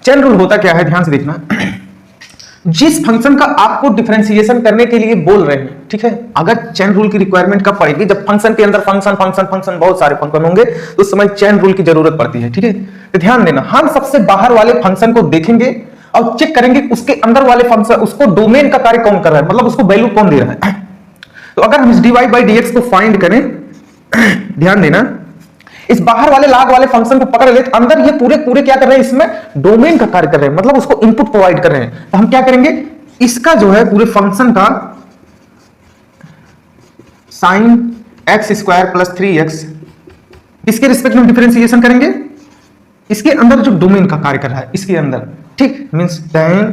Chain rule होता क्या है, ध्यान से देखना। जिस फंक्शन का आपको डिफरेंशिएशन करने के लिए बोल रहे हैं, ठीक है, अगर चेन रूल की रिक्वायरमेंट कब पड़ेगी, जब फंक्शन के अंदर फंक्शन फंक्शन फंक्शन बहुत सारे फंक्शन होंगे, तो उस समय चेन रूल की जरूरत पड़ती है, ठीक है। तो ध्यान देना, हम सबसे बाहर वाले फंक्शन को देखेंगे और चेक करेंगे उसके अंदर वाले फंक्शन, उसको डोमेन का कार्य कौन कर रहा है, मतलब उसको वैल्यू कौन दे रहा है। तो अगर हम इस dy बाई dx को फाइंड करें, ध्यान देना, इस बाहर वाले लाग वाले फंक्शन को पकड़ ले, अंदर ये पूरे पूरे क्या कर रहे हैं, इसमें डोमेन का कार्य कर रहे हैं, मतलब उसको इनपुट प्रोवाइड कर रहे हैं। तो हम क्या करेंगे, इसका जो है पूरे फंक्शन का sine x square plus 3x इसके रिस्पेक्ट में डिफरेंशिएशन करेंगे, इसके अंदर जो डोमेन का कार्य कर रहा है इसके अंदर, ठीक, means tan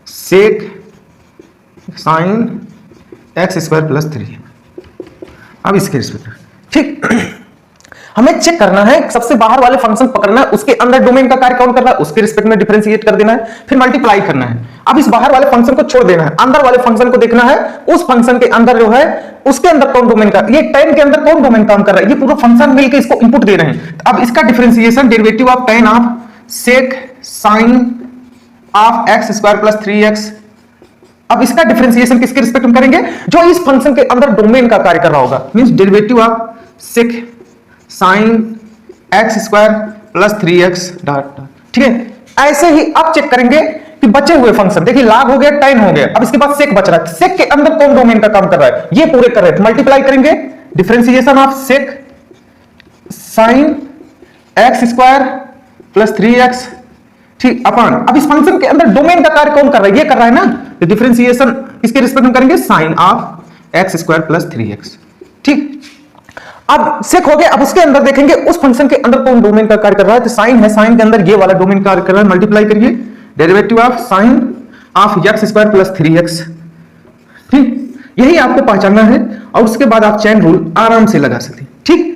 sec sine x square plus 3। अब इसके रिस्पेक्ट, ठीक, हमें चेक करना है, सबसे बाहर वाले फंक्शन पकड़ना है, उसके अंदर डोमेन का कार्य कौन कर रहा है, उसके रिस्पेक्ट में डिफरेंशिएट कर देना है, फिर मल्टीप्लाई करना है। अब इस बाहर वाले फंक्शन को छोड़ देना है, अंदर वाले फंक्शन को देखना है, उस फंक्शन के अंदर जो है उसके अंदर कौन डोमेन का, ये tan के अंदर कौन डोमेन काम कर रहा है, ये पूरा फंक्शन मिलकर इसको इनपुट दे रहे हैं। अब इसका differentiation derivative of tan of sec sine of x square plus 3x, अब इसका डिफरेंशिएशन किसके रिस्पेक्ट में करेंगे, जो इस फंक्शन के अंदर डोमेन का कार्य कर रहा होगा, means derivative of sec sine x square plus 3x dot, ठीक है। ऐसे ही अब चेक करेंगे कि बचे हुए फंक्शन, देखिए लाग हो गया, tan हो गया, अब इसके बाद sec बच रहा है, sec के अंदर कौन डोमेन का काम कर रहा है, ये पूरे कर रहे हैं। मल्टीप्लाई करेंगे, differentiation of sec sine x square plus 3x, ठीक, अपन अब इस फंक्शन के अंदर डोमेन का कार्य कौन कर रहा है, ये कर रहा है ना, तो डिफरेंशिएशन किसके रिस्पेक्ट में करेंगे, sine of x square plus 3x, ठीक। अब सेक हो गया, अब उसके अंदर देखेंगे उस फंक्शन के अंदर कौन डोमेन का कार्य कर रहा है, तो साइन है, साइन के अंदर ये वाला डोमेन कार्य कर रहा है, मल्टीप्लाई करिए, derivative of sine of x square plus 3x, ठीक, यही आपको पहचानना है और उसके बाद आप चेन रूल आराम से लगा सकते हैं, ठीक।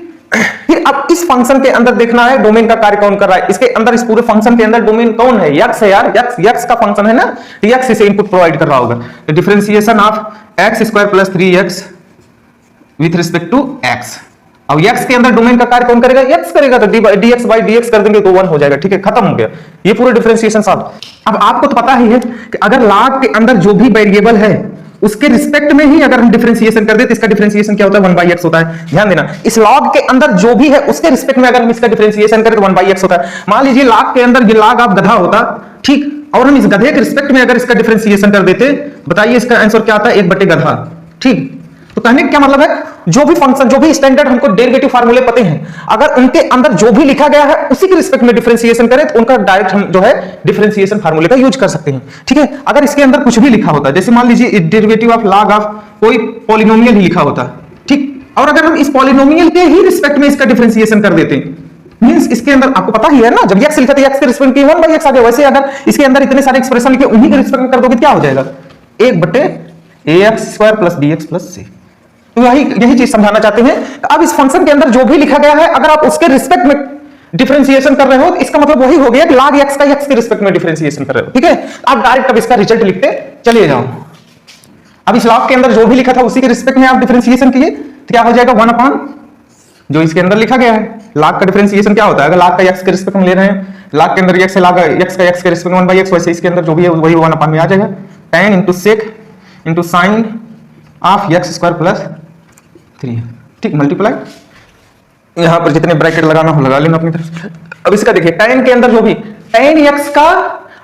फिर अब इस फंक्शन के अंदर देखना है डोमेन का कार्य कौन कर रहा है, इसके अंदर, इस पूरे फंक्शन के अंदर डोमेन कौन है, x है यार, x का फंक्शन है ना, x इसे इनपुट प्रोवाइड कर रहा होगा, तो differentiation of x square plus 3x with respect to x, अब x के अंदर डोमेन का कार्य कौन करेगा, x करेगा, तो dx बाई dx कर देंगे तो 1 हो जाएगा, ठीक है, खत्म हो गया ये पूरे डिफरेंशिएशन साहब। अब आपको तो पता ही है कि अगर log के अंदर जो भी वेरिएबल है उसके रिस्पेक्ट में ही अगर हम डिफरेंशिएशन कर दे तो इसका डिफरेंशिएशन क्या होता है, 1/x होता है। ध्यान देना, इस log के अंदर जो भी है उसके रिस्पेक्ट में अगर हम इसका डिफरेंशिएशन करें तो 1/x होता है। मान लीजिए log के अंदर ये log आप गधा होता, ठीक, और हम इस गधे के रिस्पेक्ट में अगर इसका डिफरेंशिएशन कर देते, बताइए इसका आंसर क्या आता है, 1/, गधा, ठीक। तो कहने का क्या मतलब है, जो भी फंक्शन, जो भी स्टैंडर्ड हमको डेरिवेटिव फार्मूले पते हैं, अगर उनके अंदर जो भी लिखा गया है उसी के रिस्पेक्ट में डिफरेंशिएशन करें तो उनका डायरेक्ट हम जो है डिफरेंशिएशन फार्मूले का यूज कर सकते हैं, ठीक है। अगर इसके अंदर कुछ भी लिखा होता है, जैसे मान लीजिए डेरिवेटिव ऑफ लॉग ऑफ कोई पॉलिनोमियल ही लिखा होता, ठीक, और अगर हम इस पॉलिनोमियल के ही रिस्पेक्ट में इसका डिफरेंशिएशन कर देते, मींस इसके अंदर आपको पता ही है ना, जब x लिखा था x के रिस्पेक्ट में 1/x आ गया, वैसे अगर इसके अंदर इतने सारे एक्सप्रेशन लिखे उन्हीं के रिस्पेक्ट में कर दोगे क्या हो जाएगा, 1/ax square plus dx plus c। तो यही चीज समझाना चाहते हैं। अब इस फंक्शन के अंदर जो भी लिखा गया है अगर आप उसके रिस्पेक्ट में डिफरेंशिएशन कर रहे हो, इसका मतलब वही हो गया कि log x का x के रिस्पेक्ट में डिफरेंशिएशन कर रहे हो, ठीक है। आप डायरेक्ट अब इसका रिजल्ट लिखते चलिए जाओ। अब इस log के अंदर जो भी लिखा था उसी के रिस्पेक्ट में आप डिफरेंशिएशन कीजिए तो क्या हो जाएगा, 1 जो इसके अंदर लिखा गया है। log का डिफरेंशिएशन क्या होता है, अगर log का x के रिस्पेक्ट में ले रहे हैं, log के अंदर x है, log x का x के रिस्पेक्ट में 1/x, वैसे इसके अंदर जो भी है वही 1 में आ जाएगा, tan into sec into sin of x square plus 3, ठीक, मल्टीप्लाई, यहां पर जितने ब्रैकेट लगाना हो लगा लेना अपनी तरफ। अब इसका देखिए tan के अंदर जो भी tan x का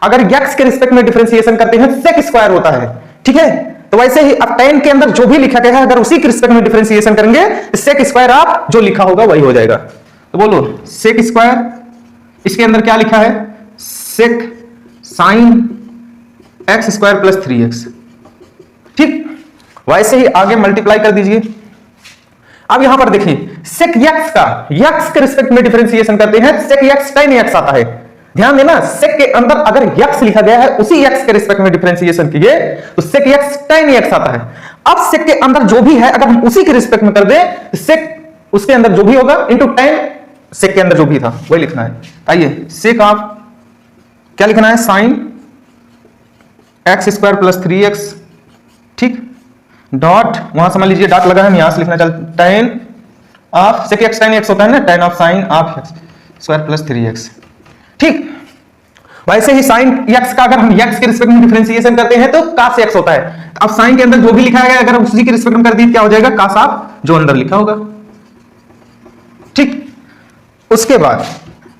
अगर x के रिस्पेक्ट में डिफरेंशिएशन करते हैं sec स्क्वायर होता है, ठीक है। तो वैसे ही अब tan के अंदर जो भी लिखा गया है अगर उसी के रिस्पेक्ट में डिफरेंशिएशन करेंगे sec स्क्वायर आप जो लिखा होगा वही हो जाएगा। तो बोलो sec स्क्वायर, इसके अंदर क्या लिखा है, sec sin x square plus 3x, ठीक। वैसे ही आगे मल्टीप्लाई कर दीजिए। अब यहां पर देखिए sec x का x के रिस्पेक्ट में डिफरेंशिएशन करते हैं, sec x tan x आता है। ध्यान देना, sec के अंदर अगर x लिखा गया है उसी x के रिस्पेक्ट में डिफरेंशिएशन कीजिए तो sec x tan x आता है। अब sec के अंदर जो भी है अगर हम उसी के रिस्पेक्ट में कर दें तो sec उसके अंदर जो भी होगा इनटू tan sec के अंदर जो भी था वही लिखना है। आइए sec ऑफ क्या लिखना है, sin x square plus 3x, ठीक, डॉट, वहां समझ लीजिए डॉट लगा है, यहां से लिखना चल tan of sec x tan x होता है ना, tan of sin of x square plus 3x, ठीक। वैसे ही साइन x का अगर हम x के रिस्पेक्ट में डिफरेंशिएशन करते हैं तो cos x होता है। अब साइन के अंदर जो भी लिखा गया अगर उसी के रिस्पेक्ट में कर दी क्या हो जाएगा, cos ऑफ जो अंदर लिखा होगा। ठीक, उसके बाद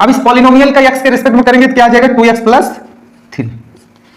अब इस पॉलिनोमियल का x के रिस्पेक्ट में करेंगे तो क्या आ जाएगा, 2x प्लस 3।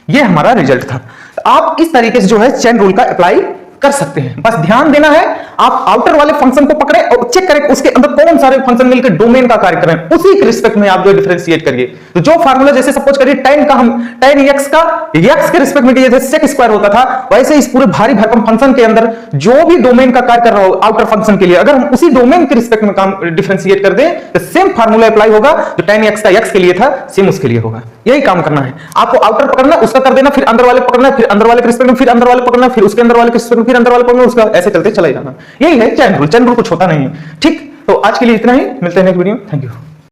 ये हमारा रिजल्ट था। आप इस तरीके से जो है चेन रूल का अप्लाई कर सकते हैं। बस ध्यान देना है, आप आउटर वाले फंक्शन को पकड़े और चेक करें उसके अंदर कौन सारे फंक्शन मिलकर डोमेन का कार्य कर रहे हैं, उसी के रिस्पेक्ट में आप जो डिफरेंशिएट करिए। तो जो फार्मूला जैसे सपोज करिए tan का हम tan x का x के रिस्पेक्ट में जैसे sec स्क्वायर होता था, वैसे इस पूरे भारी भरकम फंक्शन के अंदर जो भी डोमेन का कार्य कर रहा हो आउटर फंक्शन के लिए, अगर हम उसी डोमेन के रिस्पेक्ट में काम डिफरेंशिएट कर दें तो सेम फार्मूला अप्लाई होगा जो tan x का x के लिए था, सेम उसके लिए होगा। यही काम करना है आपको, आउटर पकड़ना उसका कर देना, फिर अंदर वाले पकड़ना, फिर अंदर वाले के रिस्पेक्ट में, फिर अंदर वाले पकड़ना, फिर उसके अंदर वाले के रिस्पेक्ट में, फिर अंदर वाले पकड़ना, उसका ऐसे चलते चला जाना। यही है चैन रूल। चैन रूल कुछ होता नहीं है। ठीक, तो आज के लिए इतना ही, मिलते हैं नेक्स्ट वीडियो। Thank you.